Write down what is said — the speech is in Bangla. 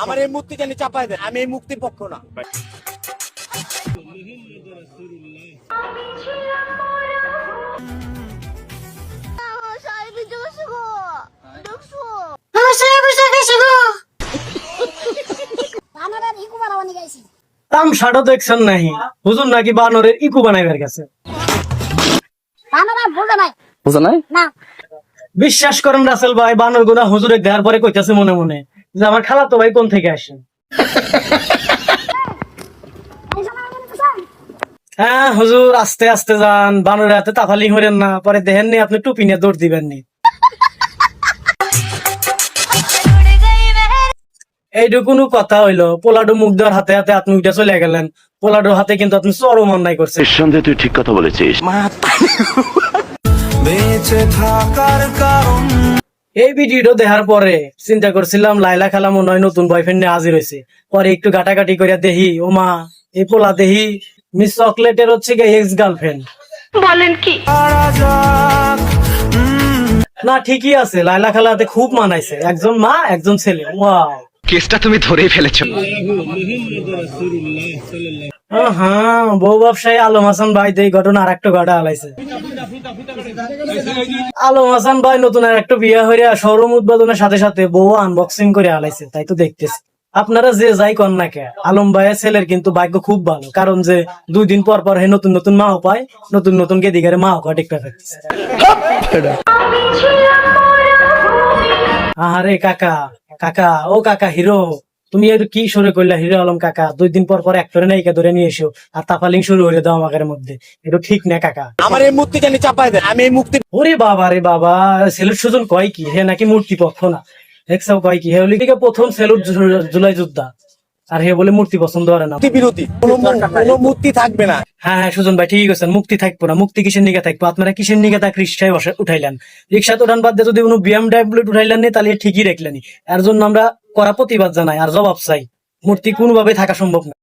আমার এই মূর্তি জানি চাপাই দেন, আমি এই মুক্তির পক্ষ না। তামসাটা দেখছেন নাই, হুজুর নাকি বানরের ইকু বানাইবার গেছে। বুঝা নাই? বিশ্বাস করেন রাসেল ভাই, বানর গুনা হুজুরে দেওয়ার পরে কইতাছে মনে মনে যে আমার খালাতো ভাই কোন থেকে আসে। হ্যাঁ হুজুর, আস্তে আস্তে যান, বানরের হাতে তাফালি হরেন না, পরে দেখেন নি আপনি টুপি নিয়ে দৌড় দিবেন নি। এইটুকুনো কথা হইলো, পোলাডু মুখ দেওয়ার হাতে হাতে আপনি উঠে চলে গেলেন। পোলাডুর হাতে কিন্তু আপনি চরম অন্যায় করছেন। নিঃসন্দেহে তুই ঠিক কথা বলেছিস। এই ভিডিওটা দেখার পরে চিন্তা করছিলাম লাইলা খালা মনে হয় নতুন বয়ফ্রেন্ড নিয়ে হাজির হয়েছে। পরে একটু ঘাটাঘাটি করে দেখি, ও মা, এই পোলা দেখি মিস চকলেটের হচ্ছে গিয়ে এক্স গার্লফ্রেন্ড। বলেন কি? না ঠিকই আছে, লাইলা খালাতে খুব মানাইছে, একজন মা একজন ছেলে। ওয়াও, কেসটা তুমি ধরেই ফেলেছো। হ্যাঁ, বউ ব্যবসায়ী আলম হাসান ভাই এই ঘটনা আর একটা ঘটা হালাইছে। আলম হাসান ভাই নতুন আর একটা বিয়ে হইয়া শোরুম উদ্বোধনের সাথে সাথে বউ আনবক্সিং করে হালাইছে, তাই তো দেখতেছি। আপনারা যে যাই কর না কে, আলম ভাইয়ের ছেলের কিন্তু ভাগ্য খুব ভালো, কারণ যে 2 দিন পর পর হে নতুন নতুন মাও পায়, নতুন নতুন গেদিগারে মাও কাট একটা থাকতেছে। আরে কাকা, কাকা, ও কাকা হিরো, তুমি এর কি শুরু করলা? হিরো আলম কাকা 2 দিন পর পর একটরে নায়িকা ধরে নিয়ে এসো আর তাফালিং শুরু করে দাও আমাদের মধ্যে, এটা ঠিক না কাকা। আমার এই মূর্তি জানি চাপাই দেন, আমি এই মুক্তির। ওরে বাবা রে বাবা, সেলুট সুজন কয় কি হে নাকি মূর্তি পক্ষ না, দেখছাও কয় কি হে হলি প্রথম সেলুট জুলাই যোদ্ধা, আর হে বলে মূর্তি পছন্দ করে না, বিরোধী কোনো মূর্তি থাকবে না। হ্যাঁ হ্যাঁ সুজন ভাই ঠিকই বলছেন, মুক্তি থাকবো না। মুক্তি কিসের নিকে থাকবো? আপনারা কিসের নিকে তাক রিক্সায় উঠাইলেন? রিক্সা উঠান বাদ দিয়ে যদি কোনো BMW উঠাইলেন নি, তাহলে ঠিকই রাখলেনি। এর জন্য আমরা কড়া প্রতিবাদ জানাই আর জবাব চাই। মূর্তি কোনোভাবে থাকা সম্ভব না।